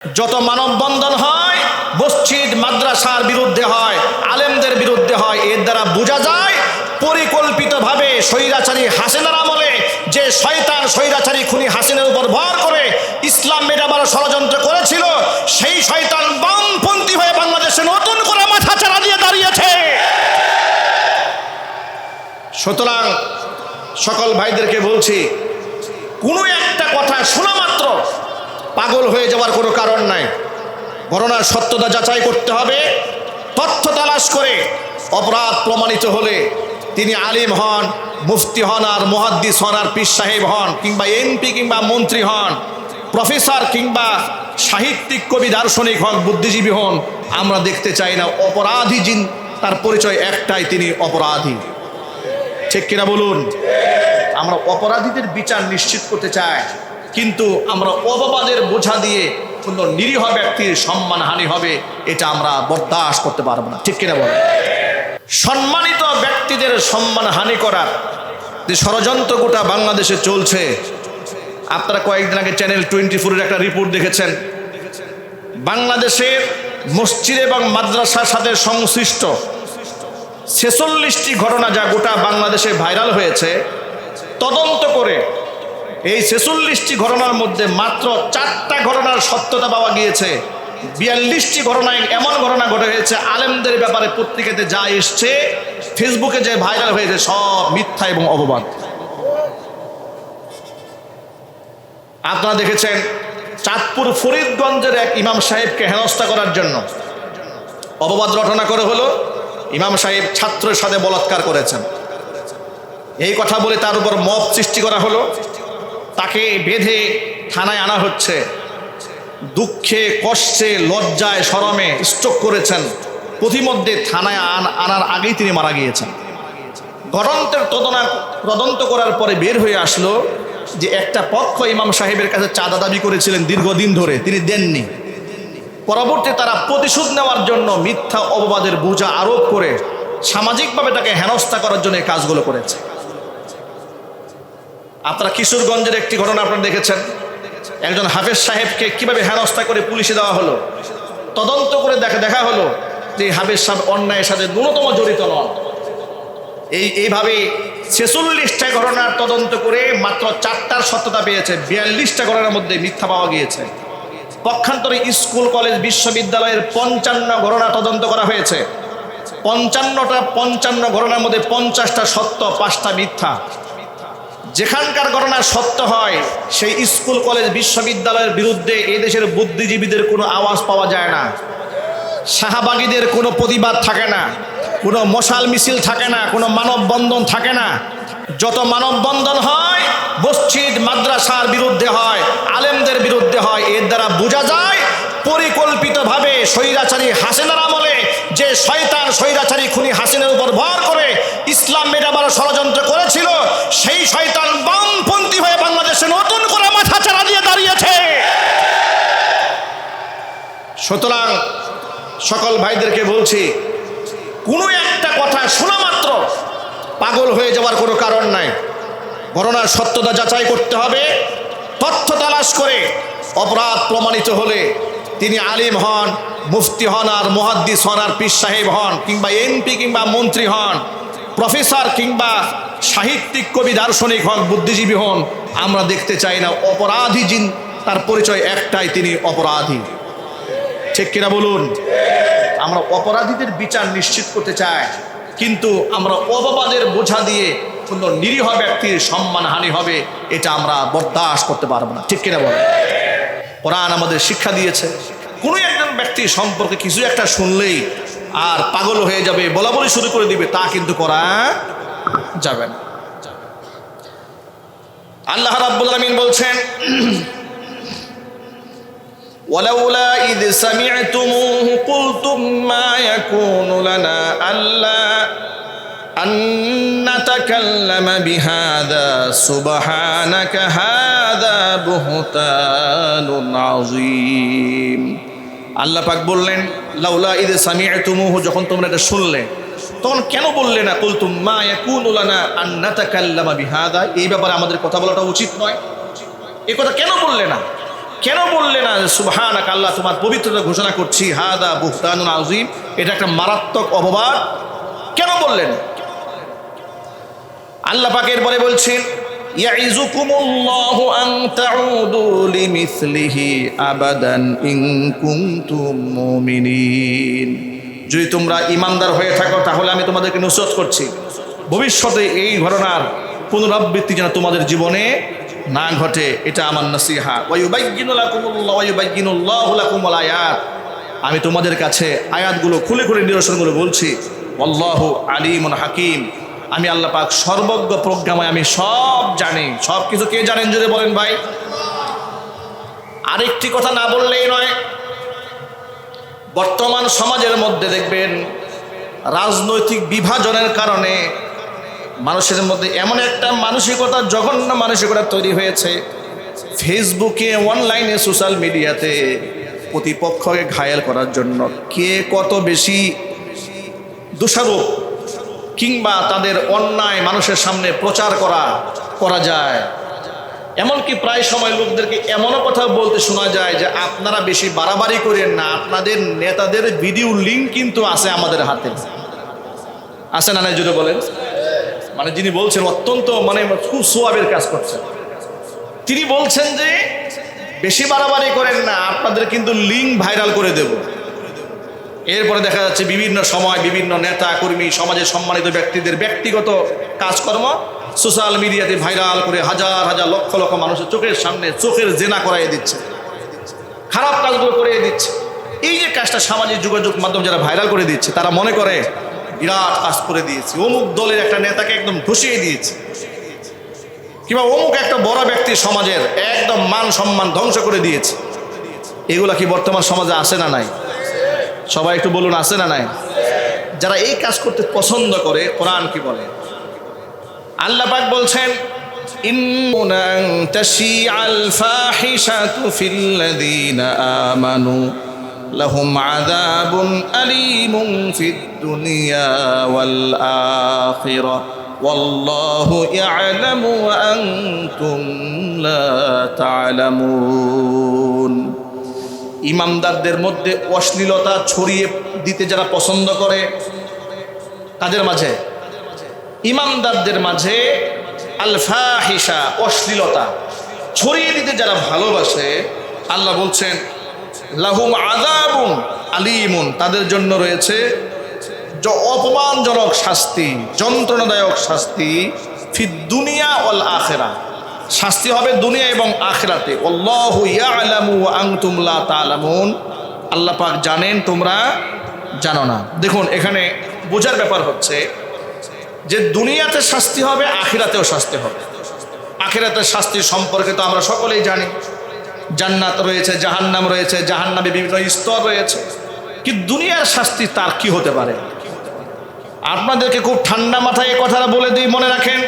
যত মানববন্ধন হয় মসজিদ মাদ্রাসার বিরুদ্ধে হয়, আলেমদের বিরুদ্ধে হয়, এর দ্বারা বোঝা যায় পরিকল্পিতভাবে স্বৈরাচারী হাসিনার আমলে যে শয়তান স্বৈরাচারী খুনি হাসিনার উপর ভর করে ইসলাম মেটাবার ষড়যন্ত্র করেছিল, সেই শয়তান বামপন্থী হয়ে বাংলাদেশে নতুন করে মাথাচাড়া দিয়ে দাঁড়িয়েছে। সুতরাং সকল ভাইদেরকে বলছি, কোনো একটা কথা শোনা মাত্র পাগল হয়ে যাওয়ার কোনো কারণ নাই। ঘটনার সত্যতা যাচাই করতে হবে, তথ্য তালাশ করে অপরাধ প্রমাণিত হলে তিনি আলিম হন, মুফতি হন, আর মুহাদ্দিস হন, আর পীর সাহেব হন, কিংবা এমপি কিংবা মন্ত্রী হন, প্রফেসর কিংবা সাহিত্যিক কবি দার্শনিক হন, বুদ্ধিজীবী হন, আমরা দেখতে চাই না অপরাধী যিনি, তার পরিচয় একটাই, তিনি অপরাধী। ঠিক কিনা বলুন? আমরা অপরাধীদের বিচার নিশ্চিত করতে চাই, কিন্তু আমরা অপবাদের বোঝা দিয়ে কোনো নিরীহ ব্যক্তির সম্মানহানি হবে, এটা আমরা বরদাস্ত করতে পারবো না। ঠিক কিনা বলেন? সম্মানিত ব্যক্তিদের সম্মানহানি করার যে ষড়যন্ত্র গোটা বাংলাদেশে চলছে, আপনারা কয়েকদিন আগে চ্যানেল 24-এর একটা রিপোর্ট দেখেছেন। বাংলাদেশের মসজিদ এবং মাদ্রাসার সাথে সংশ্লিষ্ট 46টি ঘটনা যা গোটা বাংলাদেশে ভাইরাল হয়েছে, তদন্ত করে এই 46টি ঘটনার মধ্যে মাত্র 4টা ঘটনার সত্যতা পাওয়া গিয়েছে। 42টি ঘটনায় এমন ঘটনা ঘটে হয়েছে আলেমদের ব্যাপারে পত্রিকাতে যা এসছে, ফেসবুকে যে ভাইরাল হয়েছে, সব মিথ্যা এবং অপবাদ। আপনারা দেখেছেন চাঁদপুর ফরিদগঞ্জের এক ইমাম সাহেবকে হেনস্থা করার জন্য অপবাদ রটনা করে হলো ইমাম সাহেব ছাত্রের সাথে বলাৎকার করেছেন, এই কথা বলে তার উপর মব সৃষ্টি করা হলো। তাকে বেঁধে থানায় আনা হচ্ছে। দুঃখে কষ্টে লজ্জায় শরমে স্ট্রোক করেছেন, প্রতিমধ্যে থানায় আনার আগেই তিনি মারা গিয়েছেন। ঘটনার তদন্ত করার পরে বের হয়ে আসলো যে একটা পক্ষ ইমাম সাহেবের কাছে চাঁদা দাবি করেছিলেন দীর্ঘদিন ধরে, তিনি দেননি। পরবর্তী তারা প্রতিশোধ নেওয়ার জন্য মিথ্যা অপবাদের বোঝা আরোপ করে সামাজিকভাবে তাকে হেনস্থা করার জন্য এই কাজগুলো করেছে। আপনারা কিশোরগঞ্জের একটি ঘটনা আপনারা দেখেছেন, একজন হাফেজ সাহেবকে কিভাবে হেনস্থা করে পুলিশে দেওয়া হলো। তদন্ত করে দেখা হলো যে হাফেজ সাহেব অন্যায়ের সাথে ন্যূনতম জড়িত নন। এইভাবে 46টা ঘটনার তদন্ত করে মাত্র 4টার সত্যতা পেয়েছে, 42টা ঘটনার মধ্যে মিথ্যা পাওয়া গিয়েছে। পক্ষান্তরে স্কুল কলেজ বিশ্ববিদ্যালয়ের 55 ঘটনা তদন্ত করা হয়েছে। 55 ঘটনার মধ্যে 50টা সত্য, 5টা মিথ্যা। যেখানকার ঘটনা সত্য হয় সেই স্কুল কলেজ বিশ্ববিদ্যালয়ের বিরুদ্ধে এদেশের বুদ্ধিজীবীদের কোনো আওয়াজ পাওয়া যায় না, শাহবাগীদের কোনো প্রতিবাদ থাকে না, কোনো মশাল মিছিল থাকে না, কোনো মানববন্ধন থাকে না। যত মানববন্ধন হয় মসজিদ মাদ্রাসার বিরুদ্ধে হয়, আলেমদের বিরুদ্ধে হয়, এর দ্বারা বোঝা যায় পরিকল্পিতভাবে স্বৈরাচারী হাসিনার আমলে যে শয়তান স্বৈরাচারী খুনি হাসিনার উপর ভর করে ইসলাম মেটাবার ষড়যন্ত্র করেছিল, সেই শয়তান বামপন্থী হয়ে বাংলাদেশে নতুন করে মাথাচাড়া দিয়ে দাঁড়িয়েছে। সুতরাং সকল ভাইদেরকে বলছি, কোনো একটা কথা শোনা মাত্র পাগল হয়ে যাওয়ার কোনো কারণ নাই। ঘটনার সত্যতা যাচাই করতে হবে, তথ্য তালাশ করে অপরাধ প্রমাণিত হলে তিনি আলিম হন, মুফতি হন, আর মুহাদ্দিস হন, আর পীর সাহেব হন, কিংবা এমপি কিংবা মন্ত্রী হন, প্রফেসর কিংবা সাহিত্যিক কবি দার্শনিক হন, বুদ্ধিজীবী হন, আমরা দেখতে চাই না অপরাধী যিনি, তার পরিচয় একটাই, তিনি অপরাধী। ঠিক কিনা বলুন? আমরা অপরাধীদের বিচার নিশ্চিত করতে চাই, কিন্তু আমরা অপবাদের বোঝা দিয়ে কোনো নিরীহ ব্যক্তির সম্মানহানি হবে, এটা আমরা বরদাস্ত করতে পারবো না। ঠিক কিনা বলেন? কোরআন আমাদের শিক্ষা দিয়েছে, কোনো একজন ব্যক্তি সম্পর্কে কিছু একটা শুনলেই আর পাগল হয়ে যাবে, বলা বলি শুরু করে দিবে, তা কিন্তু করা যাবে না। আল্লাহ রাব্বুল আলামিন বলছেন, ওয়ালাউলা ইয সামি'তুমুহু কুলতুম মা ইয়াকুনু লানা আল্লা আন নাতাকাল্লামা বিহাযা সুবহানাকা হাযা বুহতানুন আযীম। আল্লাহ পাক বললেন, লাউলা ইয সামি'তুমুহু, যখন তোমরা এটা শুনলে তখন কেন বললে না কুলতুম মা ইয়াকুনু লানা আন নাতাকাল্লামা বিহাযা, এই ব্যাপারে আমাদের কথা বলাটা উচিত নয়, এই কথা কেন বললে না? কেন বললে না সুবহানাক, আল্লাহ তোমার পবিত্রতা ঘোষণা করছি, হাদা বুহতানুন আযীম, এটা একটা মারাত্মক অপবাদ, কেন বললেন? আল্লাহ পাক এরপরে বলছেন ইয়াইযুকুমুল্লাহু আন তাউদু লিমিসলিহি আবাদান ইন কুনতুম মুমিনিন। যদি তোমরা ঈমানদার হয়ে থাকো তাহলে আমি তোমাদেরকে নসিহত করছি, ভবিষ্যতে এই ঘটনার পুনরাবৃত্তি যেন তোমাদের জীবনে না ঘটে, এটা আমার নসিহা। ওয়ায়ুবাইয়িনুল্লাহু লাকুমুল আয়াত, আমি তোমাদের কাছে আয়াতগুলো খুলে খুলে নিদর্শনগুলো বলছি। আল্লাহু আলিমুন হাকিম, আমি আল্লাহ পাক সর্বজ্ঞ প্রজ্ঞাময়, আমি সব জানি। সব কিছু কে জানেন যদি বলেন ভাই? আরেকটি কথা না বললেই নয়, বর্তমান সমাজের মধ্যে দেখবেন রাজনৈতিক বিভাজনের কারণে মানুষের মধ্যে এমন একটা মানসিকতা, জঘন্য মানসিকতা তৈরি হয়েছে, ফেসবুকে, অনলাইনে, সোশ্যাল মিডিয়াতে প্রতিপক্ষকে ঘায়েল করার জন্য কে কত বেশি দোষারোপ কিংবা তাদের অন্যায় মানুষের সামনে প্রচার করা যায়। এমনকি প্রায় সময় লোকদেরকে এমনও কথা বলতে শোনা যায় যে আপনারা বেশি বাড়াবাড়ি করেন না, আপনাদের নেতাদের ভিডিও লিঙ্ক কিন্তু আছে আমাদের হাতে। আছে না নাই যদি বলেন? মানে যিনি বলছেন অত্যন্ত খুব সোয়াবের কাজ করছেন, তিনি বলছেন যে বেশি বাড়াবাড়ি করেন না, আপনাদের কিন্তু লিঙ্ক ভাইরাল করে দেব। এরপরে দেখা যাচ্ছে বিভিন্ন সময় বিভিন্ন নেতা কর্মী, সমাজের সম্মানিত ব্যক্তিদের ব্যক্তিগত কাজকর্ম সোশ্যাল মিডিয়াতে ভাইরাল করে হাজার হাজার লক্ষ লক্ষ মানুষের চোখের সামনে চোখের জেনা করাইয়ে দিচ্ছে, খারাপ কাজগুলো করিয়ে দিচ্ছে। এই যে কাজটা সামাজিক যোগাযোগ মাধ্যম যারা ভাইরাল করে দিচ্ছে, তারা মনে করে বিরাট কাজ করে দিয়েছে, অমুক দলের একটা নেতাকে একদম ধসিয়ে দিয়েছে, কিংবা অমুক একটা বড় ব্যক্তি সমাজের একদম মান সম্মান ধ্বংস করে দিয়েছে। এগুলা কি বর্তমান সমাজে আছে না নাই? সবাই একটু বলুন, আছে না নাই? যারা এই কাজ করতে পছন্দ করে, কোরআন কি বলে? আল্লাহ পাক বলছেন ইন্নান তাশিআল ফাহিশাতু ফিল্লাযীনা আমানু লাহুম আযাবুন আলীমুন ফিদ দুনিয়া ওয়াল আখিরাহ ওয়াল্লাহু ইয়ালামু ওয়া আনতুম লা তা'লামুন। ইমানদারদের মধ্যে অশ্লীলতা ছড়িয়ে দিতে যারা পছন্দ করে, তাদের মাঝে, ইমানদারদের মাঝে আল ফাহিশা, অশ্লীলতা ছড়িয়ে দিতে যারা ভালোবাসে, আল্লাহ বলছেন লাহুম আযাবুন আলীমুন, তাদের জন্য রয়েছে অপমানজনক শাস্তি, যন্ত্রণাদায়ক শাস্তি, ফিদ দুনিয়া ওয়াল আখিরাহ, শাস্তি হবে দুনিয়া এবং আখিরাতে। আল্লাহু ইয়ালামু ওয়া আনতুম লা তা'লামুন, আল্লাহ পাক জানেন, তোমরা জানো না। দেখুন, এখানে বোঝার ব্যাপার হচ্ছে যে দুনিয়াতে শাস্তি হবে, আখিরাতেও শাস্তি হবে। আখিরাতের শাস্তির সম্পর্কে তো আমরা সকলেই জানি, জান্নাত রয়েছে, জাহান্নাম রয়েছে, জাহান্নামে বিভিন্ন স্তর রয়েছে। কিন্তু দুনিয়ার শাস্তি তার কি হতে পারে? আপনাদেরকে খুব ঠান্ডা মাথায় এই কথাটা বলে দিই, মনে রাখেন,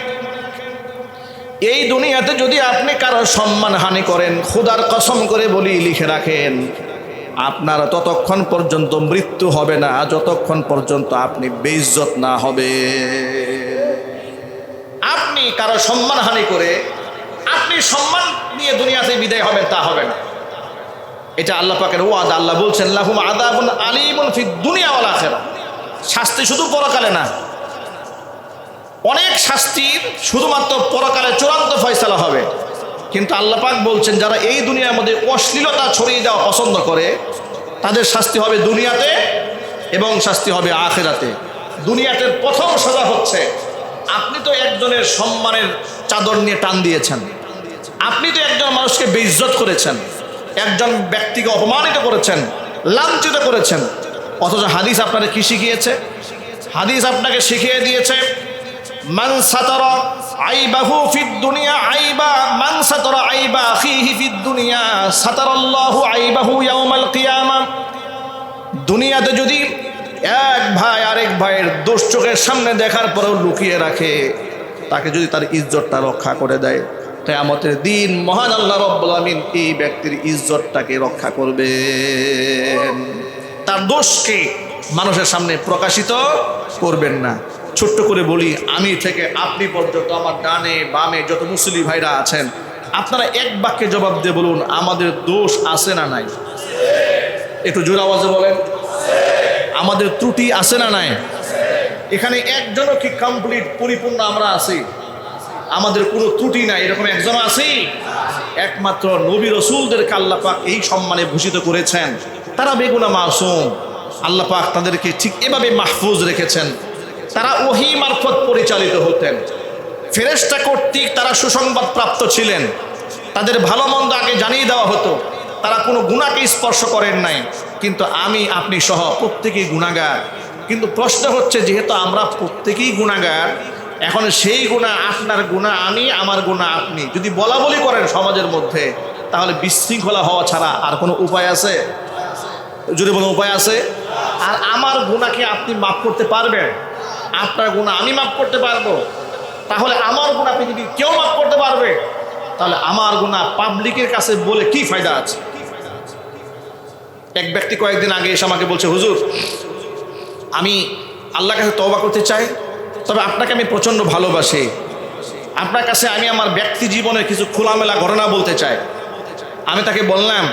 এই দুনিয়াতে যদি আপনি কারো সম্মান হানি করেন, খোদার কসম করে বলি, লিখে রাখেন, আপনার ততক্ষণ পর্যন্ত মৃত্যু হবে না যতক্ষণ পর্যন্ত আপনি বেইজ্জত না হবে। আপনি কারো সম্মান হানি করে আপনি সম্মান নিয়ে দুনিয়াতে বিদায় হবেন, তা হবে না। এটা আল্লাহ পাকের ওয়াদা। আল্লাহ বলছেন লাহুম আযাবুন আলীমুন ফিদ দুনিয়া ওয়াল আখিরাহ, শাস্তি শুধু পরকালে না, অনেক শাস্তির শুধুমাত্র পরকালে চূড়ান্ত ফয়সালা হবে। কিন্তু আল্লাহ পাক বলছেন যারা এই দুনিয়ার মধ্যে অশ্লীলতা ছড়িয়ে দেওয়া পছন্দ করে, তাদের শাস্তি হবে দুনিয়াতে এবং শাস্তি হবে আখিরাতে। দুনিয়াতে প্রথম সাজা হচ্ছে, আপনি তো একজনের সম্মানের চাদর নিয়ে টান দিয়েছেন, আপনি তো একজন মানুষকে বেইজ্জত করেছেন, একজন ব্যক্তিকে অপমানিত করেছেন, লাঞ্ছিত করেছেন। অথচ হাদিস আপনাকে কি শিখিয়েছে? হাদিস আপনাকে শিখিয়ে দিয়েছে মান সাতারা আইবাহু ফিদ দুনিয়া আইবা মান সাতারা আইবা আখিহি ফিদ দুনিয়া সাতারাল্লাহু আইবাহু ইয়াউমাল কিয়ামাহ। দুনিয়াতে যদি এক ভাই আরেক ভাইয়ের দোষ চোখের সামনে দেখার পরেও লুকিয়ে রাখে, তাকে যদি তার ইজ্জতটা রক্ষা করে দেয়, কিয়ামতের দিন মহান আল্লাহ রাব্বুল আমিন এই ব্যক্তির ইজ্জতটাকে রক্ষা করবেন, তার দোষকে মানুষের সামনে প্রকাশিত করবেন না। ছোট্ট করে বলি, আমি থেকে আপনি পর্যন্ত, আমার ডানে বামে যত মুসলিম ভাইরা আছেন, আপনারা এক বাক্যে জবাব দিয়ে বলুন, আমাদের দোষ আছে না নাই? একটু জোর আওয়াজে বলেন, আমাদের ত্রুটি আছে না নাই? এখানে একজনও কি কমপ্লিট পরিপূর্ণ আমরা আছি? আমাদের কোনো ত্রুটি নাই এরকম একজন আছি? একমাত্র নবী রাসূলদেরকে আল্লাহ পাক এই সম্মানে ভূষিত করেছেন। তারা বেগুনা মাসুম, আল্লাহ পাক তাদেরকে ঠিক এভাবে মাহফুজ রেখেছেন। তারা ওহী মারফত পরিচালিত হতেন, ফেরেশতা কর্তৃক তারা সুসংবাদ প্রাপ্ত ছিলেন, তাদের ভালো মন্দ আগে জানিয়ে দেওয়া হতো, তারা কোনো গুনাহকে স্পর্শ করেন নাই। কিন্তু আমি আপনি সহ প্রত্যেকেই গুনাহগার। কিন্তু প্রশ্ন হচ্ছে, যেহেতু আমরা প্রত্যেকেই গুনাহগার, এখন সেই গুনাহ আপনার গুনাহ আমি, আমার গুনাহ আপনি যদি বলা বলি করেন সমাজের মধ্যে, তাহলে বিশৃঙ্খলা হওয়া ছাড়া আর কোনো উপায় আছে? যদি কোনো উপায় আছে? আর আমার গুনাহকে আপনি মাফ করতে পারবেন, আপনার গুনাহ আমি মাফ করতে পারবো। তাহলে আমার গুনাহ পৃথিবীর কেউ মাফ করতে পারবে? তাহলে আমার গুনাহ পাবলিকের কাছে বলে কি ফায়দা আছে? এক ব্যক্তি কয়েকদিন আগে এসে আমাকে বলছে, হুজুর আমি আল্লাহর কাছে তওবা করতে চাই, তবে আপনাকে আমি প্রচণ্ড ভালোবাসি, আপনার কাছে আমি আমার ব্যক্তি জীবনের কিছু খোলামেলা ঘটনা বলতে চাই। আমি তাকে বললাম,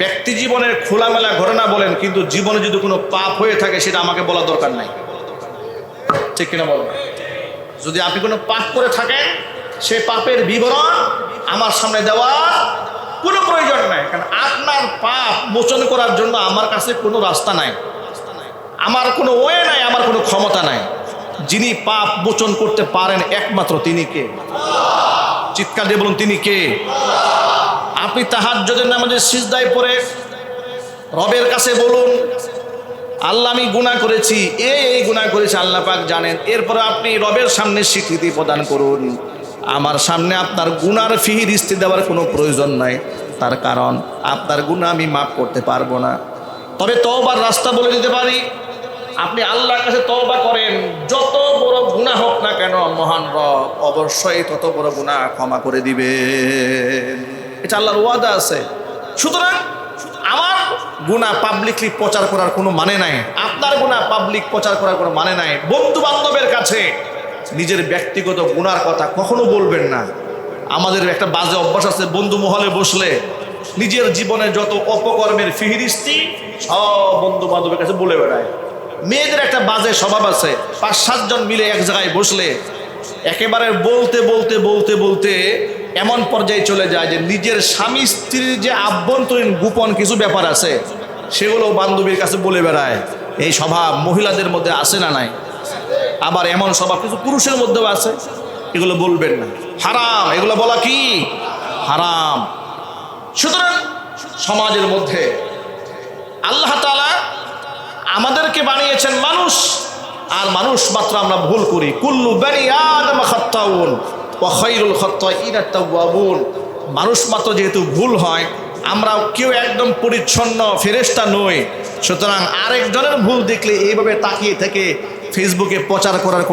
ব্যক্তি জীবনের খোলামেলা ঘটনা বলেন, কিন্তু জীবনে যদি কোনো পাপ হয়ে থাকে সেটা আমাকে বলার দরকার নাই। ঠিক কিনা বলেন? যদি আপনি কোনো পাপ করে থাকেন, সে পাপের বিবরণ আমার সামনে দেওয়ার কোনো প্রয়োজন নাই, কারণ আপনার পাপ মোচন করার জন্য আমার কাছে কোনো রাস্তা নাই, আমার কোনো ওয়ে নাই, আমার কোনো ক্ষমতা নাই। যিনি পাপ মোচন করতে পারেন একমাত্র তিনি কে? চিৎকার দিয়ে বলুন, তিনি কে? আপনি তাহাজ্জুদের নামাজে সিজদায় পড়ে রবের কাছে বলুন, আল্লাহ আমি গুনাহ করেছি, এই গুনাহ করেছি, আল্লাহ পাক জানেন। এরপরে আপনি রবের সামনে স্বীকৃতি প্রদান করুন, আমার সামনে আপনার গুনার ফিহিরিস্তি দেওয়ার কোনো প্রয়োজন নাই, তার কারণ আপনার গুনাহ আমি মাফ করতে পারবো না। তবে তওবার রাস্তা বলে দিতে পারি, আপনি আল্লাহর কাছে তওবা করেন, যত বড় গুনাহ হোক না কেন মহান রব অবশ্যই তত বড় গুনাহ ক্ষমা করে দিবেন। এটা আল্লাহর ওয়াদা আছে। সুতরাং আমার গুনাহ পাবলিকলি প্রচার করার কোনো মানে নাই, আপনার গুনাহ পাবলিক প্রচার করার কোনো মানে নাই। বন্ধু বান্ধবের কাছে নিজের ব্যক্তিগত গুনার কথা কখনো বলবেন না। আমাদের একটা বাজে অভ্যাস আছে, বন্ধু মহলে বসলে নিজের জীবনে যত অপকর্মের ফিহিরিস্তি সব বন্ধু বান্ধবের কাছে বলে বেড়ায়। মেয়েদের একটা বাজে স্বভাব আছে, ৫-৭ জন মিলে এক জায়গায় বসলে একেবারে বলতে বলতে বলতে বলতে এমন পর্যায়ে চলে যায় যে নিজের স্বামী স্ত্রীর যে আভ্যন্তরীণ গোপন কিছু ব্যাপার আছে সেগুলো বান্ধবীর কাছে বলে বেড়ায়। এই স্বভাব মহিলাদের মধ্যে আছে না নাই? আবার এমন স্বভাব কিছু পুরুষের মধ্যেও আছে, এগুলো বলবেন না, হারাম, এগুলো বলা কি হারাম। সুতরাং সমাজের মধ্যে আল্লাহ তাআলা আমাদেরকে বানিয়েছেন মানুষ, আর মানুষ মাত্র আমরা ভুল করি। কুল্লু বানি আদম খাত্তাউন ওয়া খায়রুল খাত্তাইনা তাওয়াবুন। মানুষ মাত্র যেহেতু ভুল হয়, আমরা কেউ একদম পরিচ্ছন্ন ফেরেশতা নই। সুতরাং আরেকজনের ভুল দেখলে এইভাবে তাকিয়ে থেকে ফেসবুকে প্রচার করার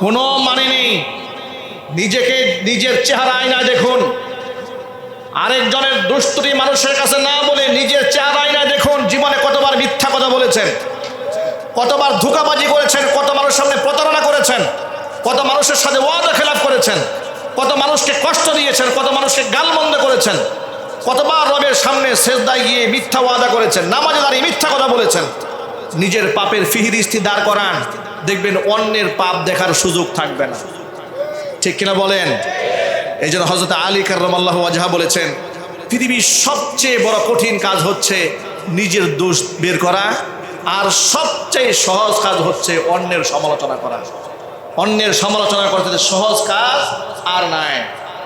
কোনো মানে নেই। নিজেকে নিজের চেহারা আয়নায় দেখুন, আরেকজনের দুষ্টুমি মানুষের কাছে না বলে নিজের চেহারা আয়নায় দেখুন। জীবনে কতবার মিথ্যা কথা বলেছেন, কতবার ধোঁকাবাজি করেছেন, কত মানুষের সামনে প্রতারণা করেছেন, কত মানুষের সাথে ওয়াদা খেলাপ করেছেন, কত মানুষকে কষ্ট দিয়েছেন, কত মানুষকে গালমন্দ করেছেন, কতবার রবের সামনে সেজদায় গিয়ে মিথ্যা ওয়াদা করেছেন, নামাজে দাঁড়িয়ে মিথ্যা কথা বলেছেন। নিজের পাপের ফিহিরিস্তি দাঁড় করান, দেখবেন অন্যের পাপ দেখার সুযোগ থাকবে না। ঠিক কিনা বলেন? এই জন্য হযরত আলী কাররামাল্লাহু ওয়াজহা বলেছেন, পৃথিবীর সবচেয়ে বড় কঠিন কাজ হচ্ছে নিজের দোষ বের করা, আর সবচেয়ে সহজ কাজ হচ্ছে অন্যের সমালোচনা করা। অন্যের সমালোচনা করতে সহজ কাজ আর নাই,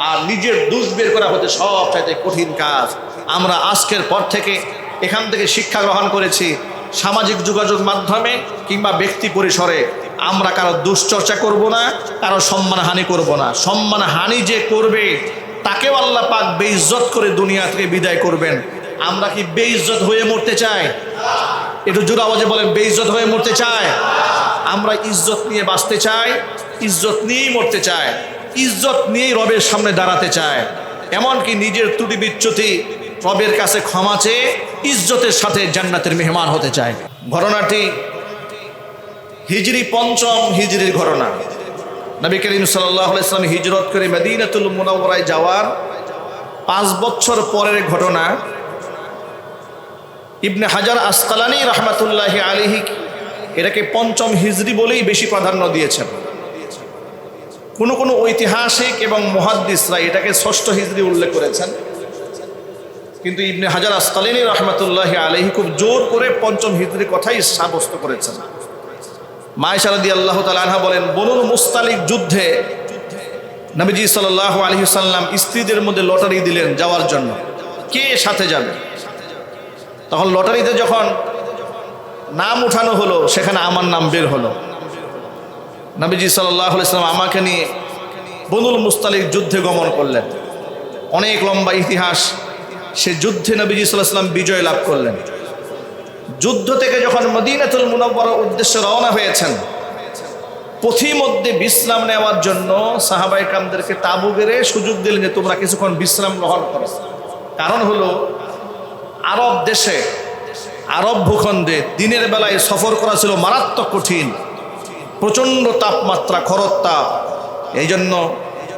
আর নিজের দোষ বের করা হচ্ছে সবচাইতে কঠিন কাজ। আমরা আজকের পর থেকে এখান থেকে শিক্ষা গ্রহণ করেছি, সামাজিক যোগাযোগ মাধ্যমে কিংবা ব্যক্তি পরিসরে আমরা কারো দুশ্চর্চা করব না, কারো সম্মানহানি করব না। সম্মানহানি যে করবে তাকেও আল্লাহ পাক বেইজ্জত করে দুনিয়া থেকে বিদায় করবেন। আমরা কি বেইজ্জত হয়ে মরতে চাই? একটু জোরে আওয়াজে বলেন, বেইজ্জত হয়ে মরতে চাই? আমরা ইজ্জত নিয়ে বাঁচতে চাই, ইজ্জত নিয়েই মরতে চাই, ইজ্জত নিয়েই রবের সামনে দাঁড়াতে চাই। এমনকি নিজের ত্রুটি বিচ্যুতি রবের কাছে ক্ষমা চেয়ে ইজ্জতের সাথে জান্নাতের মেহমান হতে চায়। ঘটনাটি হিজরি ৫ম হিজরির ঘটনা। নবী করিম সাল্লাল্লাহু আলাইহি ওয়াসাল্লাম হিজরত করে মদিনাতুল মুনাওয়ারায় যাওয়ার 5 বছর পরের ঘটনা। ইবনে হাজার আসকালানী রাহমাতুল্লাহি আলাইহি এটাকে 5ম হিজরি বলেই বেশি প্রাধান্য দিয়েছেন। কোন ঐতিহাসিক এবং মুহাদ্দিসরা এটাকে 6ষ্ঠ হিজরি উল্লেখ করেছেন, কিন্তু ইবনে হাজার আসকালানী রাহমাতুল্লাহি আলাইহি খুব জোর করে 5ম হিজরির কথাই সাব্যস্ত করেছেন। মা আয়েশা রাদিয়াল্লাহু তাআলা আনহা বলেন, বনুল মুস্তালিক যুদ্ধে নবীজি সাল্লাল্লাহু আলাইহি ওয়াসাল্লাম স্ত্রীদের মধ্যে লটারি দিলেন যাওয়ার জন্য, কে সাথে যাবে। তখন লটারিতে যখন নাম উঠানো হলো, সেখানে আমার নাম বের হলো। নবীজি সাল্লাল্লাহু আলাইহি ওয়াসাল্লাম আমাকে নিয়ে বনুল মুস্তালিক যুদ্ধে গমন করলেন। অনেক লম্বা ইতিহাস। সে যুদ্ধে নবীজি সাল্লাল্লাহু আলাইহি ওয়াসাল্লাম বিজয় লাভ করলেন। যুদ্ধ থেকে যখন মদিনাতুল মুনাওয়ারার উদ্দেশ্যে রওনা হয়েছেন, পথিমধ্যে বিশ্রাম নেওয়ার জন্য সাহাবায়ে কেরামদেরকে তাঁবু গেড়ে সুযোগ দিলেন যে তোমরা কিছুক্ষণ বিশ্রাম গ্রহণ করো। কারণ হলো আরব দেশে, আরব ভূখণ্ডে দিনের বেলায় সফর করা ছিল মারাত্মক কঠিন, প্রচণ্ড তাপমাত্রা, খরতাপ। এই জন্য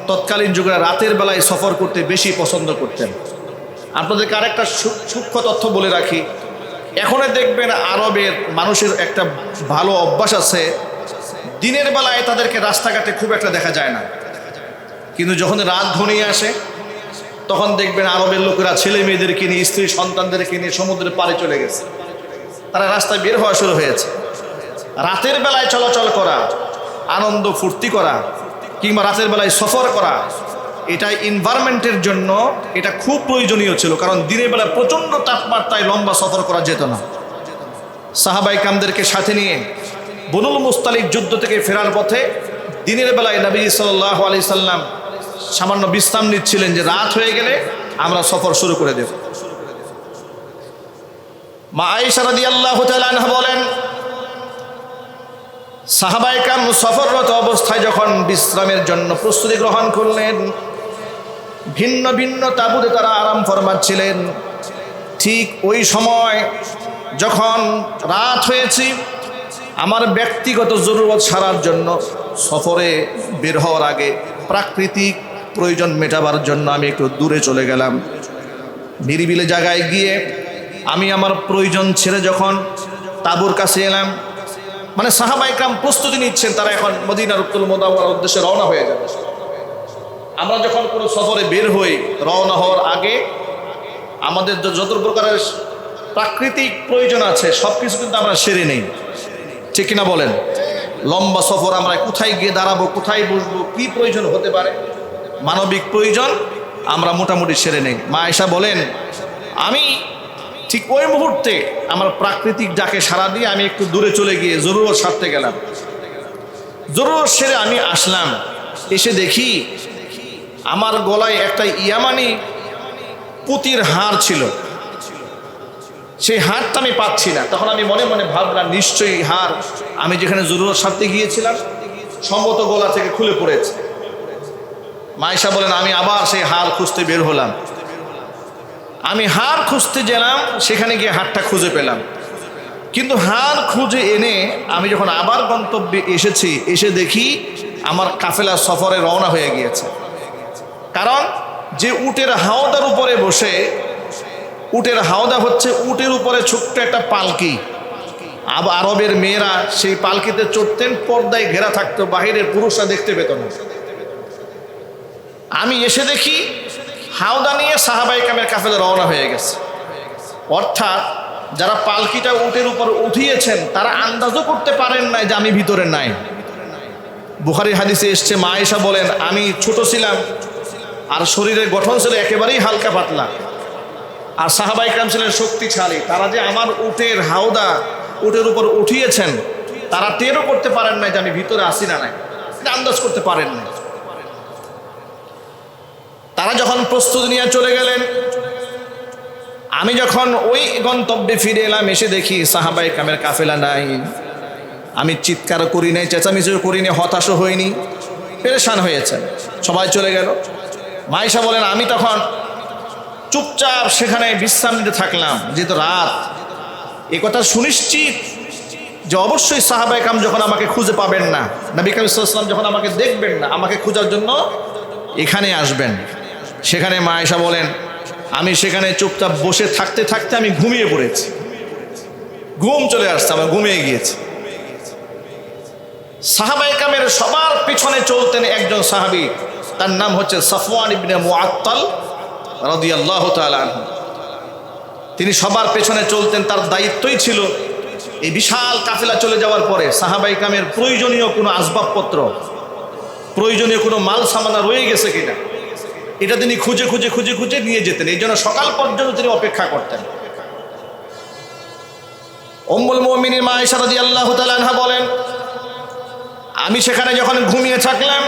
তৎকালীন যুগে রাতের বেলায় সফর করতে বেশি পছন্দ করতেন। আপনাদেরকে আরেকটা সূক্ষ্ম তথ্য বলে রাখি, এখনো দেখবেন আরবের মানুষের একটা ভালো অভ্যাস আছে, দিনের বেলায় তাদেরকে রাস্তাঘাটে খুব একটা দেখা যায় না, কিন্তু যখন রাত ঘনিয়ে আসে তখন দেখবেন আরবের লোকেরা ছেলে মেয়েদেরকে নিয়ে, স্ত্রী সন্তানদেরকে নিয়ে সমুদ্রের পাড়ে চলে গেছে। তারা রাস্তায় বের হওয়া শুরু হয়েছে। রাতের বেলায় চলাচল করা, আনন্দ ফুর্তি করা, কিংবা রাতের বেলায় সফর করা, এটা এনভায়রনমেন্টের জন্য এটা খুব প্রয়োজনীয় ছিল। কারণ দিনের বেলায় প্রচণ্ড তাপমাত্রায় লম্বা সফর করা যেত না। সাহাবায়ে কেরামদেরকে সাথে নিয়ে বনুল মুস্তালিক যুদ্ধ থেকে ফেরার পথে দিনের বেলায় নবী সাল্লাল্লাহু আলাইহি সাল্লাম সামান্য বিশ্রাম নিচ্ছিলেন যে রাত হয়ে গেলে আমরা সফর শুরু করে দেব। মা আয়েশা রাদিয়াল্লাহু তাআলা আনহা বলেন, সাহাবায়ে কেরাম সফররত অবস্থায় যখন বিশ্রামের জন্য প্রস্তুতি গ্রহণ করলেন, ভিন্ন ভিন্ন তাঁবুতে তারা আরাম ফরমাচ্ছিলেন। ঠিক ওই সময় যখন রাত হয়েছে, আমার ব্যক্তিগত জরুরত সারার জন্য সফরে বের হওয়ার আগে প্রাকৃতিক প্রয়োজন মেটাবার জন্য আমি একটু দূরে চলে গেলাম। নিরিবিলি জায়গায় গিয়ে আমি আমার প্রয়োজন ছেড়ে যখন তাঁবুর কাছে এলাম, মানে সাহাবায়ে কেরাম প্রস্তুতি নিচ্ছেন, তারা এখন মদিনাতুল মুনাওয়ারার উদ্দেশ্যে রওনা হয়ে যাবে। আমরা যখন কোনো সফরে বের হই, রওনা হওয়ার আগে আমাদের যত প্রকারের প্রাকৃতিক প্রয়োজন আছে সব কিছু কিন্তু আমরা সেরে নেই, ঠিক কিনা বলেন? লম্বা সফর আমরা কোথায় গিয়ে দাঁড়াবো, কোথায় বসবো, কি প্রয়োজন হতে পারে, মানবিক প্রয়োজন আমরা মোটামুটি সেরে নেই। মা আয়েশা বলেন, আমি ঠিক ওই মুহূর্তে আমার প্রাকৃতিক ডাকে সাড়া দিয়ে আমি একটু দূরে চলে গিয়ে জরুরত সারতে গেলাম। জরুরত সেরে আমি আসলাম, এসে দেখি আমার গলায় একটা ইয়ামানি পুঁতির হার ছিল। সেই হারটা আমি পাচ্ছি না। তখন আমি মনে মনে ভাবলাম, নিশ্চয়ই হার আমি যেখানে জরুরত সারতে গিয়েছিলাম সম্ভবত গলা থেকে খুলে পড়েছে। মা আয়েশা বলেন, আমি আবার সেই হার খুঁজতে বের হলাম। আমি হার খুঁজতে গেলাম, সেখানে গিয়ে হারটা খুঁজে পেলাম। কিন্তু হার খুঁজে এনে আমি যখন আবার গন্তব্যে এসেছি, এসে দেখি আমার কাফেলা সফরে রওনা হয়ে গিয়েছে। কারণ যে উটের হাওদার উপরে বসে, উটের হাওদা হচ্ছে উটের উপরে ছোট্ট একটা পালকি, আরবের মেয়েরা সেই পালকিতে চড়তেন, পর্দায় ঘেরা থাকতো, বাহিরের পুরুষরা দেখতে পেত না। আমি এসে দেখি হাওদা নিয়ে সাহাবায়ে কেরামের কাফেলা রওনা হয়ে গেছে। অর্থাৎ যারা পালকিটা উটের উপর উঠিয়েছেন তারা আন্দাজও করতে পারেন নাই যে আমি ভিতরে নাই। বুখারী হাদিসে এসছে, মা আয়েশা বলেন, আমি ছোট ছিলাম আর শরীরের গঠন ছিল একেবারেই হালকা পাতলা, আর সাহাবায়ে কেরাম ছিলেন শক্তিশালী। তারা যে আমার উটের হাওদা উটের উপর উঠিয়েছেন তারা টেরও করতে পারেন নাই যে আমি ভিতরে আসি না নাই, এটা আন্দাজ করতে পারেন নাই। তারা যখন প্রস্তুতি নিয়ে চলে গেলেন, আমি যখন ওই গন্তব্যে ফিরে এলাম, এসে দেখি সাহাবায়ে কেরামের কাফেলা নাই। আমি চিৎকার করি নাই, চেঁচামেচিও করি নাই, হতাশও হইনি, পেরেশান হয়েছে, সবাই চলে গেল। মা আয়েশা বলেন, আমি তখন চুপচাপ সেখানে বিশ্রাম নিতে থাকলাম, যেহেতু রাত। এ কথা সুনিশ্চিত যে অবশ্যই সাহাবায়ে কেরাম যখন আমাকে খুঁজে পাবেন না, নবী করিম সাল্লাল্লাহু আলাইহি ওয়াসাল্লাম যখন আমাকে দেখবেন না, আমাকে খোঁজার জন্য এখানে আসবেন। সেখানে মা আয়েশা বলেন, আমি সেখানে চুপচাপ বসে থাকতে থাকতে আমি ঘুমিয়ে পড়েছি, ঘুম চলে আসছে, আমার ঘুমিয়ে গিয়েছি। সাহাবায়ে কেরামের সবার পিছনে চলতেন একজন সাহাবী, তার নাম হচ্ছে সাফওয়ান ইবনে মুআত্তাল রাদিয়াল্লাহু তাআলা আনহু। তিনি সবার পেছনে চলতেন, তার দায়িত্বই ছিল এই বিশাল কাফেলা চলে যাওয়ার পরে সাহাবায়ে কেরামের প্রয়োজনীয় কোনো আসবাবপত্র, প্রয়োজনীয় কোনো মাল সামানা রয়ে গেছে কিনা এটা তিনি খুঁজে খুঁজে খুঁজে খুঁজে নিয়ে যেতেন। এই জন্য সকাল পর্যন্ত তিনি অপেক্ষা করতেন। উম্মুল মুমিনিন মা আয়েশা রাদিয়াল্লাহু তাআলা আনহা বলেন, আমি সেখানে যখন ঘুমিয়ে থাকলাম,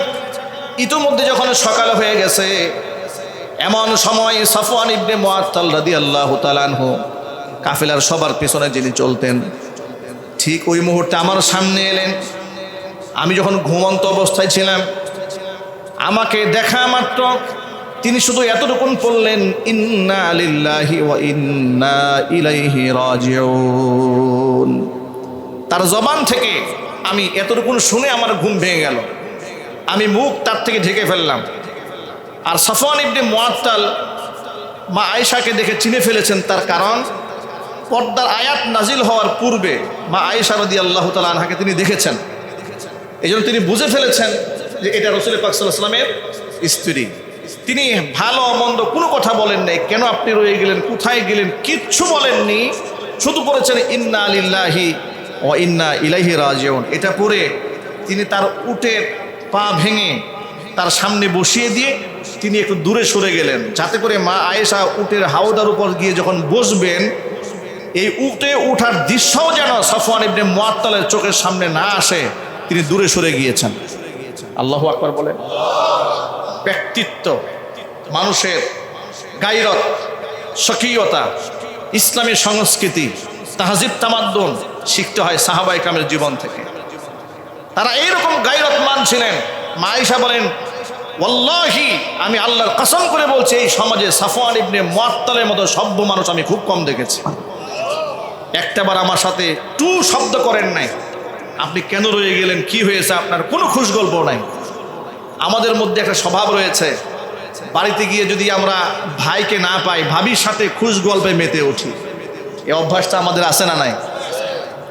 ইতিমধ্যে যখন সকাল হয়ে গেছে, এমন সময় সাফওয়ান ইবনে মুআত্তাল রাদিয়াল্লাহু তাআলা আনহু কাফেলার সবার পিছনে যিনি চলতেন, ঠিক ওই মুহূর্তে আমার সামনে এলেন। আমি যখন ঘুমন্ত অবস্থায় ছিলাম, আমাকে দেখা মাত্র তিনি শুধু এতটুকু বললেন, ইন্না লিল্লাহি ওয়া ইন্না ইলাইহি রাজিউন। তার জবান থেকে আমি এতটুকু শুনে আমার ঘুম ভেঙে গেল, আমি মুখ তার থেকে ঢেকে ফেললাম। আর সাফওয়ান ইবনে মুআত্তাল মা আয়েশাকে দেখে চিনে ফেলেছেন, তার কারণ পর্দার আয়াত নাজিল হওয়ার পূর্বে মা আয়েশা রাদিয়াল্লাহু তাআলা আনহাকে তিনি দেখেছেন। এই জন্য তিনি বুঝে ফেলেছেন যে এটা রাসূল পাক সাল্লাল্লাহু আলাইহি ওয়াসাল্লামের স্ত্রী। তিনি ভালো মন্দ কোনো কথা বলেন নাই, কেন আপনি রয়ে গেলেন, কোথায় গেলেন, কিচ্ছু বলেননি, শুধু বলেছেন ইন্না লিল্লাহি ওয়া ইন্না ইলাইহি রাজিউন। এটা পড়ে তিনি তার উটের পা ভেঙে তার সামনে বসিয়ে দিয়ে তিনি একটু দূরে সরে গেলেন, যাতে করে মা আয়েশা উটের হাওদার উপর গিয়ে যখন বসবেন, এই উটে উঠার দৃশ্যও যেন সাফওয়ান ইবনে মুআত্তালের চোখের সামনে না আসে, তিনি দূরে সরে গিয়েছেন। আল্লাহু আকবার বলেন। ব্যক্তিত্ব, মানুষের গায়রত, স্বকীয়তা, ইসলামী সংস্কৃতি, তাহজিব তামাদ্দুন শিখতে হয় সাহাবায়ে কেরামের জীবন থেকে। তারা এইরকম গায়রতমান ছিলেন। মা আয়েশা বলেন, ওয়াল্লাহি আমি আল্লাহর কসম করে বলছি, এই সমাজে সাফওয়ান ইবনে মুআত্তালের মতো সভ্য মানুষ আমি খুব কম দেখেছি। একটাবার আমার সাথে টু শব্দ করেন নাই, আপনি কেন রয়ে গেলেন, কি হয়েছে আপনার, কোনো খুশ গল্প নাই। আমাদের মধ্যে একটা স্বভাব রয়েছে, বাড়িতে গিয়ে যদি আমরা ভাইকে না পাই, ভাবির সাথে খুশ গল্পে মেতে উঠি। এই অভ্যাসটা আমাদের আছে না নাই?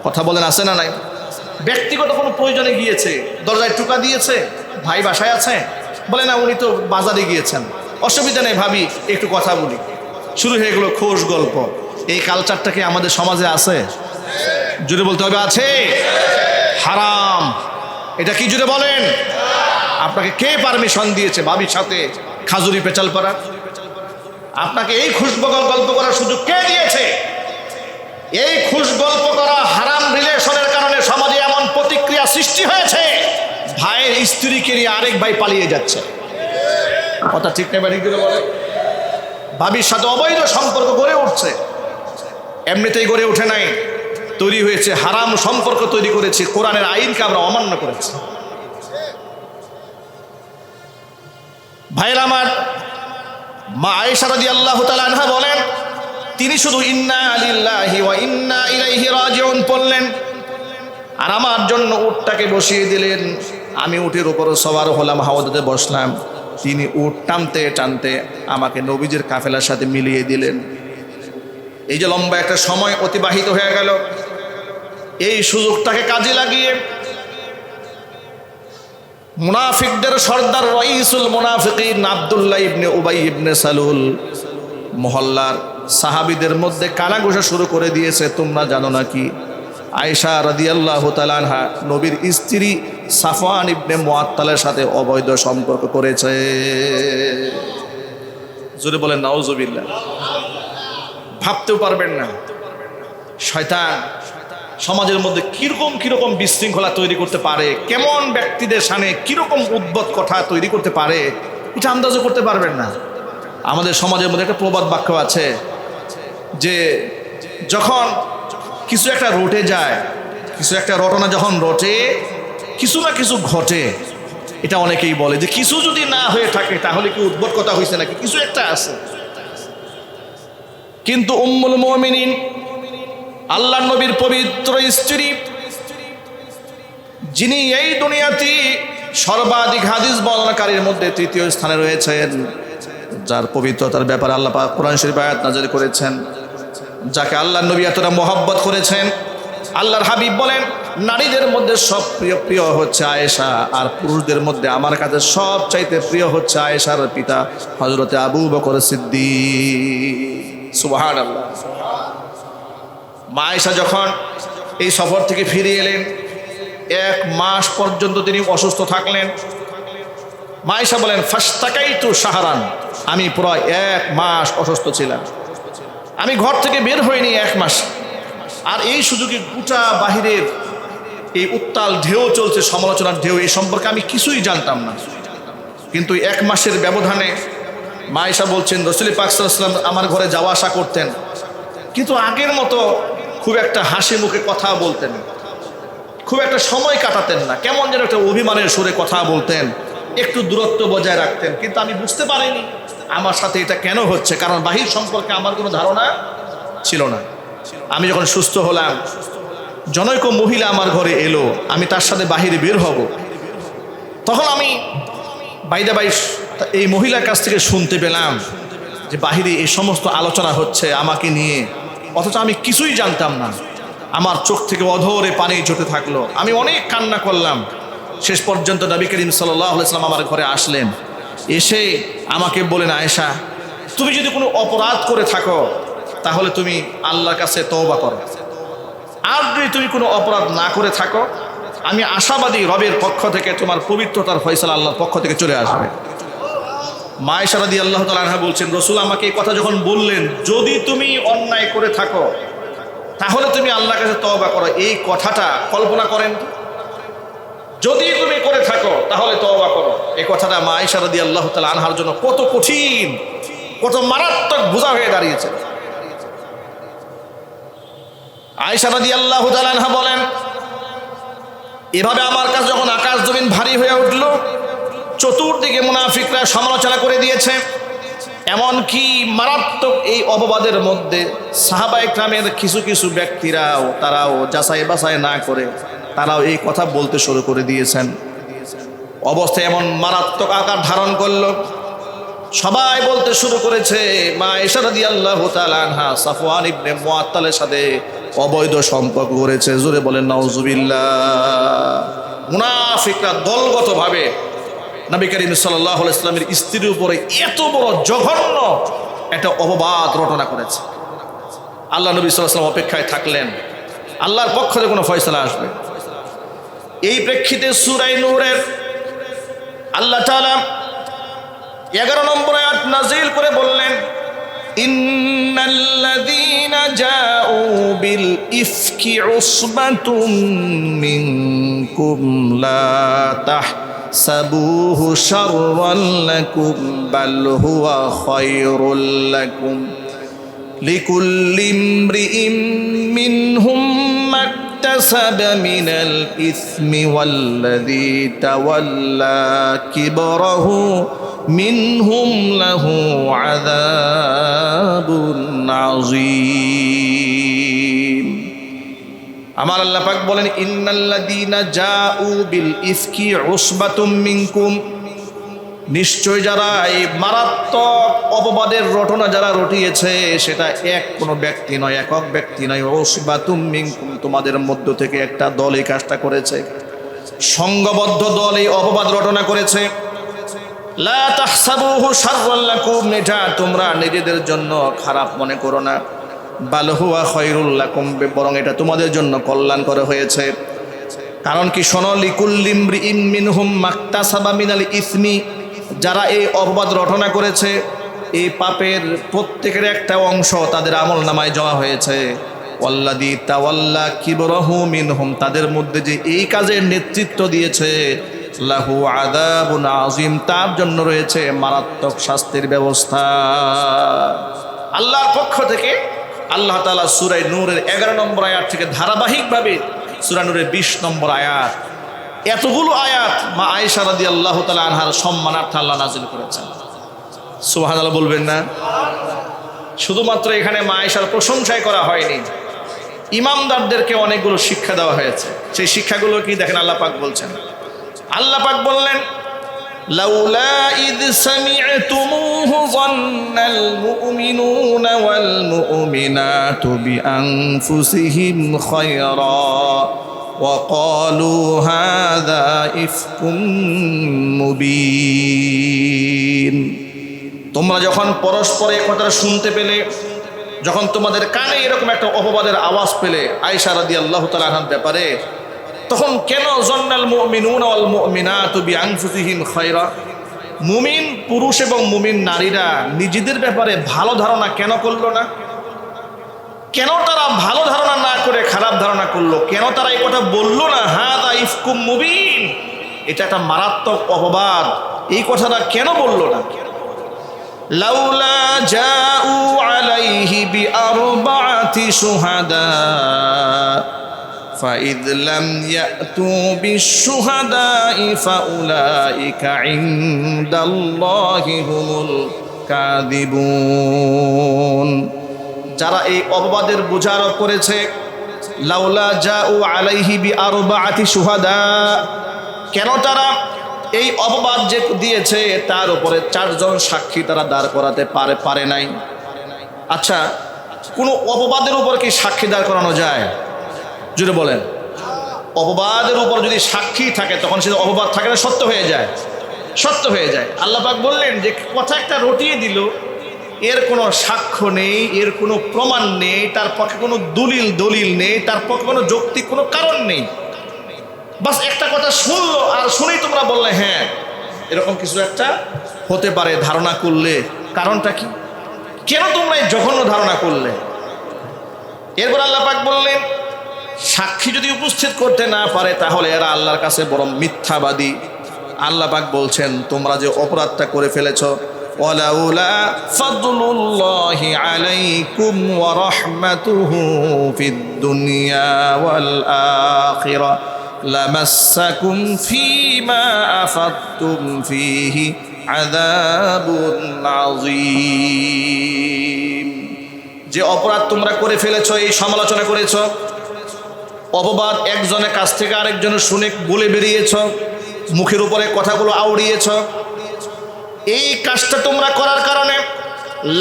কথা বলেন, আছে না নাই? ব্যক্তিগত কোনো প্রয়োজনে গিয়েছে, দরজায় টোকা দিয়েছে, ভাই বাসায় আছে, বলে না উনি তো বাজারে গিয়েছেন, অসুবিধা নেই ভাবি একটু কথা বলি, শুরু হয়ে গেল খোশ গল্প। এই কালচারটা কি আমাদের সমাজে আছে? জুড়ে বলতে হবে আছে। হারাম। এটা কি জুড়ে বলেন? আপনাকে কে পারমিশন দিয়েছে ভাবির সাথে খাজুরি পেঁচাল করার? আপনাকে এই খুশবগল গল্প করার সুযোগ কে দিয়েছে? এই খুশ গল্প করা হারাম রিলেশনের কারণে সমাজে এমন প্রতিক্রিয়া সৃষ্টি হয়েছে, ভাইয়ের স্ত্রীকে নিয়ে আরেক ভাই পালিয়ে যাচ্ছে। কথা ঠিক নেই? বাড়ি বলে ভাবির সাথে অবৈধ সম্পর্ক গড়ে উঠছে। এমনিতেই গড়ে ওঠে নাই, তৈরি হয়েছে হারাম সম্পর্ক তৈরি করেছে, কোরআনের আইনকে আমরা অমান্য করেছি। ভাইরা আমার, মা আয়েশা রাদিয়াল্লাহু তাআলা আনহা বলেন, তিনি শুধু ইন্না লিল্লাহি ওয়া ইন্না ইলাইহি রাজিউন পড়লেন, আর আমার জন্য উটটাকে বসিয়ে দিলেন। আমি উটের উপর সওয়ার হলাম, হাওদাতে বসলাম। তিনি উট টানতে টানতে আমাকে নবীজির কাফেলার সাথে মিলিয়ে দিলেন। এই যে লম্বা একটা সময় অতিবাহিত হয়ে গেল, এই সুযোগটাকে কাজে লাগিয়ে মুনাফিকদের সর্দার রাইসুল মুনাফিকিন আব্দুল্লাহ ইবনে উবাই ইবনে সালুল মহল্লার সাহাবীদের মধ্যে কানাঘুষা শুরু করে দিয়েছে। তোমরা জানো নাকি আয়েশা রাদিয়াল্লাহু তাআলা আনহা নবীর স্ত্রী সাফওয়ান ইবনে মুআত্তালের সাথে অবৈধ সম্পর্ক করেছে? জোরে বলেন নাউজুবিল্লাহ। ভাবতেও পারবেন না শয়তান সমাজের মধ্যে কিরকম বিশৃঙ্খলা তৈরি করতে পারে, কেমন ব্যক্তিদের সামনে কিরকম উদ্ভট কথা তৈরি করতে পারে, এটা আন্দাজও করতে পারবেন না। আমাদের সমাজের মধ্যে একটা প্রবাদ বাক্য আছে যে যখন কিছু একটা রটে যায়, কিছু একটা রটনা যখন রটে, কিছু না কিছু ঘটে, এটা অনেকেই বলে যে কিছু যদি না হয়ে থাকে তাহলে কি উদ্ভট কথা হয়েছে নাকি, কিছু একটা আছে। কিন্তু উম্মুল মুমিনিন আল্লাহর নবীর পবিত্র স্ত্রী যিনি এই দুনিয়াতে সর্বাধিক হাদিস বর্ণনাকারীর মধ্যে তৃতীয় স্থানে রয়েছেন, যার পবিত্রতার ব্যাপারে আল্লাহ পাক কোরআন শরীফ আয়াত নাযিল করেছেন, যাকে আল্লাহর নবী এতটা মহব্বত করেছেন। আল্লাহর হাবিব বলেন, নারীদের মধ্যে সব প্রিয় হচ্ছে আয়েশা, আর পুরুষদের মধ্যে আমার কাছে সবচাইতে প্রিয় হচ্ছে আয়েশার পিতা হযরতে আবু বকর সিদ্দিক। সুবহানাল্লাহ। মা আয়েশা যখন এই সফর থেকে ফিরে এলেন, 1 মাস পর্যন্ত তিনি অসুস্থ থাকলেন। মা আয়েশা বলেন, ফাস্তাকাইতু শাহরান, আমি পুরো 1 মাস অসুস্থ ছিলাম, আমি ঘর থেকে বের হইনি 1 মাস। আর এই সুযোগে গোটা বাহিরের এই উত্তাল ঢেউ চলছে, সমালোচনার ঢেউ, এই সম্পর্কে আমি কিছুই জানতাম না। কিন্তু 1 মাসের ব্যবধানে মা আয়েশা বলছেন, রাসূল পাক সাল্লাল্লাহু আলাইহি ওয়াসাল্লাম আমার ঘরে যাওয়া আসা করতেন, কিন্তু আগের মতো খুব একটা হাসি মুখে কথা বলতেন, খুব একটা সময় কাটাতেন না, কেমন যেন একটা অভিমানের সুরে কথা বলতেন, একটু দূরত্ব বজায় রাখতেন। কিন্তু আমি বুঝতে পারিনি আমার সাথে এটা কেন হচ্ছে, কারণ বাহির সম্পর্কে আমার কোনো ধারণা ছিল না। আমি যখন সুস্থ হলাম, জনৈক মহিলা আমার ঘরে এলো, আমি তার সাথে বাহিরে বের হব, তখন আমি বাইরে এই মহিলার কাছ থেকে শুনতে পেলাম যে বাহিরে এই সমস্ত আলোচনা হচ্ছে আমাকে নিয়ে, অথচ আমি কিছুই জানতাম না। আমার চোখ থেকে অধরে পানি ঝরতে থাকলো, আমি অনেক কান্না করলাম। শেষ পর্যন্ত নবী করিম সাল্লাল্লাহু আলাইহি ওয়াসাল্লাম আমার ঘরে আসলেন, এসে আমাকে বলেন, আয়েশা, তুমি যদি কোনো অপরাধ করে থাকো তাহলে তুমি আল্লাহর কাছে তওবা করো, আর যদি তুমি কোনো অপরাধ না করে থাকো, আমি আশাবাদী রবের পক্ষ থেকে তোমার পবিত্রতার ফয়সালা আল্লাহর পক্ষ থেকে চলে আসবে। মা আয়েশা রাদিয়াল্লাহু তাআলা আনহা বলছেন, রাসূল আমাকে এই কথা যখন বললেন, যদি তুমি অন্যায় করে থাকো তাহলে তুমি আল্লাহর কাছে তওবা করো, এই কথাটা কল্পনা করেন, যদি তুমি করে থাকো তাহলে তওবা করো, এই কথাটা মা আয়েশা রাদিয়াল্লাহু তাআলা আনহার জন্য কত কঠিন, কত মারাত্মক বোঝা হয়ে দাঁড়িয়েছে। আয়েশা রাদিয়াল্লাহু তাআলা আনহা বলেন, এভাবে আমার কাছে যখন আকাশ জমিন ভারী হয়ে উঠল, চতুর্দিকে মুনাফিকরা সমালোচনা করে দিয়েছে, এমনকি মারাত্মক এই অপবাদের মধ্যে সাহাবায়ে কেরামের কিছু কিছু ব্যক্তিরাও তারাও যাচাই বাছাই না করে তারাও এই কথা বলতে শুরু করে দিয়েছেন। অবস্থা এমন মারাত্মক আকার ধারণ করল, সবাই বলতে শুরু করেছে মা আয়েশা রাদিয়াল্লাহু তাআলা আনহা সাফওয়ান ইবনে মুআত্তালের সাথে অবৈধ সম্পর্ক করেছে। জোরে বলেন নাউজুবিল্লাহ। মুনাফিকরা দলগতভাবে নবী করিম সাল্লাল্লাহু আলাইহি ওয়াসাল্লামের স্ত্রীর উপরে এত বড় জঘন্য একটা অপবাদ রটনা করেছে। আল্লাহ নবী সাল্লাল্লাহু আলাইহি ওয়াসাল্লাম অপেক্ষায় থাকলেন আল্লাহর পক্ষ থেকে কোনো ফয়সালা আসবে। এই প্রেক্ষিতে সূরা নূরের আল্লাহ তাআলা 11 নম্বর আয়াত নাযিল করে বললেন, ইন্নাল্লাযীনা জাউ বিল ইফকি উসবাতুম মিনকুম লা তাহসাবুহু শাররান লাকুম বাল হুয়া খায়রুল লাকুম লিকুল্লি ইমরিইম মিনহুম মাকতাসাবা মিনাল ইসমি ওয়াল্লাযী তাওয়াল্লা কিবরাহু মিনহুম লাহু আযাবুন আযীম। আমার আল্লাহ পাক বলেন, ইন্নাল্লাযীনা জাউ বিল ইফকি উসবাতুম মিনকুম, নিশ্চয় যারা এই মারাত্মক অপবাদের রটনা যারা রটিয়েছে সেটা কোনো ব্যক্তি নয়, একক ব্যক্তি নয়। উসবাতুম মিনকুম, তোমাদের মধ্য থেকে একটা দল এই কাজটা করেছে, সংঘবদ্ধ দল এই অপবাদ রটনা করেছে। লা তাহসাবুহু শাররান লাকুম, এটা তোমরা নিজেদের জন্য খারাপ মনে করো না, বাল হুয়া খায়রুল লাকুম, বরং এটা তোমাদের জন্য কল্যাণকর হয়েছে। কারণ কি, শোনো, লিকুল্লি ইমরিইম মিনহুম মাকতাসাবা মিনাল ইসমি, যারা এই অপবাদ রটনা করেছে এই পাপের প্রত্যেকের একটা অংশ তাদের আমলনামায় জমা হয়েছে। ওয়াল্লাযী তাওয়াল্লা কিবরাহু মিনহুম, তাদের মধ্যে যে এই কাজের নেতৃত্ব দিয়েছে, লাহু আযাবুন আযীম, তার জন্য রয়েছে মারাত্মক শাস্তির ব্যবস্থা। আল্লাহর পক্ষ থেকে আল্লাহ তাআলা সূরা নূরের 11 নম্বর আয়াত থেকে ধারাবাহিকভাবে সূরা নূরের 20 নম্বর আয়াত, এতগুলো আয়াত মা আয়েশা রাদিয়াল্লাহু তাআলা আনহার সম্মানার্থে আল্লাহ নাযিল করেছেন। সুবহানাল্লাহ বলবেন না? শুধুমাত্র এখানে মা আয়েশার প্রশংসাই করা হয়নি, ইমামদারদেরকে অনেকগুলো শিক্ষা দেওয়া হয়েছে। সেই শিক্ষাগুলো কি দেখেন, আল্লাহ পাক বলছেন, আল্লাহ পাক বললেন, লাউলা ইদ সামি'তুমুহু যান্নাল মুমিনুনা ওয়াল মুমিনাতু বিআনফুসিহিম খায়রা ওয়া ক্বালু হাযা ইফকুম মুবিন। তোমরা যখন পরস্পর এই কথাটা শুনতে পেলে, যখন তোমাদের কানে এরকম একটা অপবাদের আওয়াজ পেলে আয়েশা রাদিয়াল্লাহু তাআলা আনহার ব্যাপারে, তখন কেন যান্নাল মুমিনুনা ওয়াল মুমিনাতু বিআনফুসিহিম খায়রা, মুমিন পুরুষ এবং মুমিন নারীরা নিজেদের ব্যাপারে ভালো ধারণা কেন করলো না? কেন তারা ভালো ধারণা না করে খারাপ ধারণা করলো? কেন তারা এই কথা বললো না, হাযা ইফকুম মুবিন, এটা একটা মারাত্মক অপবাদ, এই কথাটা কেন বললো না? লাউলা জাউ আলাইহি বিআরবাআতি শুহাদা فإذ لم يأتوا بالشهداء فأولئك عند الله هم الكاذبون। যারা এই অপবাদের বোঝা আরোপ করেছে, লাউলা জাউ আলাইহি বিআরবাআতি শুহাদা, কেন তারা এই অপবাদ যে দিয়েছে তার উপরে 4 জন সাক্ষী তারা দাঁড় করাতে পারে নাই? আচ্ছা, কোনো অপবাদের উপর কি সাক্ষী দাঁড় করানো যায়? জুড়ে বলেন। অপবাদের উপর যদি সাক্ষী থাকে তখন সেটা অপবাদ থাকে না, সত্য হয়ে যায়, সত্য হয়ে যায়। আল্লাহ পাক বললেন যে কথা একটা রটিয়ে দিল, এর কোনো সাক্ষ্য নেই, এর কোনো প্রমাণ নেই, তার পক্ষে কোনো দলিল নেই, তার পক্ষে কোনো যৌক্তিক কোনো কারণ নেই, বাস একটা কথা শুনলো আর শুনেই তোমরা বললে হ্যাঁ এরকম কিছু একটা হতে পারে, ধারণা করলে। কারণটা কি? কেন তোমরা এই জঘন্য ধারণা করলে? এরপর আল্লাহ পাক বললেন, সাক্ষী যদি উপস্থিত করতে না পারে তাহলে এরা আল্লাহর কাছে বড় মিথ্যাবাদী। আল্লাহ পাক বলছেন, তোমরা যে অপরাধটা করে ফেলেছ, ওয়ালাউলা ফাদলুল্লাহি আলাইকুম ওয়া রাহমাতুহু ফিদ দুনিয়া ওয়াল আখিরা লামাসসাকুম ফীমা আফাদতুম ফীহি আযাবুন আযীম। যে অপরাধ তোমরা করে ফেলেছ, এই সমালোচনা করেছ, অপবাদ একজনের কাছ থেকে আরেকজনের শুনে বলে বেরিয়েছ, মুখের উপরে কথাগুলো আউড়িয়েছ, এই কাজটা তোমরা করার কারণে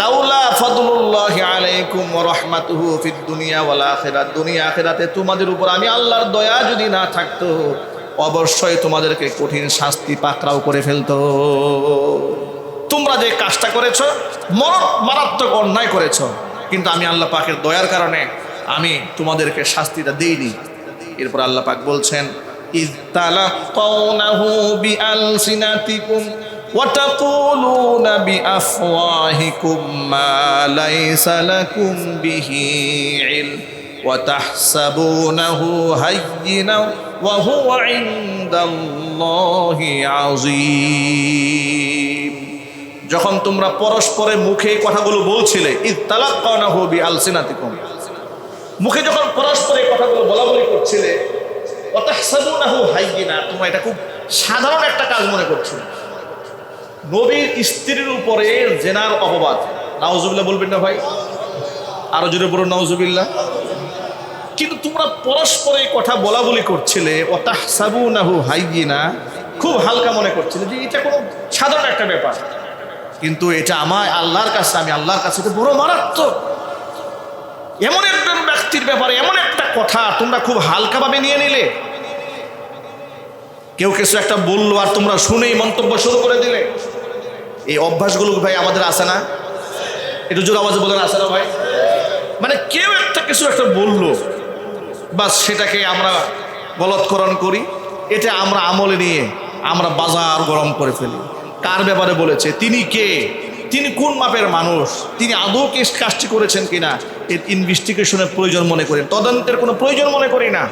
লাউলা ফাদলুল্লাহি আলাইকুম ওয়া রাহমাতুহু ফিদ দুনিয়া ওয়াল আখিরাত, দুনিয়া আখিরাতে তোমাদের উপর আমি আল্লাহর দয়া যদি না থাকতো অবশ্যই তোমাদেরকে কঠিন শাস্তি পাকড়াও করে ফেলতো। তোমরা যে কাজটা করেছ মারাত্মক অন্যায় করেছ, কিন্তু আমি আল্লাহ পাকের দয়ার কারণে আমি তোমাদেরকে শাস্তিটা দেইনি। এরপর আল্লাহ পাক বলছেন, ইয তালাকাউনাহু বিআলসিনাতিকুম ওয়া তাকুলুনা বিআফওয়াহিকুম মা লাইসা লাকুম বিহি ইলম ওয়া তাহসাবুনাহু হায়্যিনাও ওয়া হুয়া ইনদাল্লাহি আযীম। যখন তোমরা পরস্পরে মুখে এই কথাগুলো বলছিলে, ইয তালাকাউনাহু বিআলসিনাতিকুম, মুখে যখন পরস্পরে কথাগুলো বলাবলি করছিলে, ওয়া তাহসাবুনাহু হায়্যিনা, তোমরা এটা খুব সাধারণ একটা কাজ মনে করছিলে। নবীর স্ত্রীর উপরে জেনার অপবাদ, নাউজুবিল্লাহ বলবেন না ভাই? আরো জোরে বলুন নাউজুবিল্লাহ। কিন্তু তোমরা পরস্পরে কথা বলা বলি করছিলে, ওয়া তাহসাবুনাহু হায়্যিনা, খুব হালকা মনে করছিলে যে এটা কোনো সাধারণ একটা ব্যাপার, কিন্তু এটা আমি আল্লাহর কাছে এটা বড় মারাত্মক। এমন একজন ব্যক্তির ব্যাপারে এমন একটা কথা তোমরা খুব হালকাভাবে নিয়ে নিলে। কেউ কিছু একটা বললো আর তোমরা শুনেই মন্তব্য শুরু করে দিলে। এই অভ্যাসগুলো ভাই আমাদের আছে না? একটু জোর আওয়াজে বলেন, আছে না ভাই? মানে কেউ একটা কিছু একটা বললো, বাস সেটাকে আমরা বলৎকরণ করি, এটা আমরা আমলে নিয়ে আমরা বাজার গরম করে ফেলি। কার ব্যাপারে বলেছে, তিনি কে, তিনি কোন মাপের মানুষ, তিনি আদৌ কাজটি করেছেন কিনা, এর ইনভেস্টিগেশনের প্রয়োজন মনে করি, তদন্তের কোনো প্রয়োজন মনে করি না।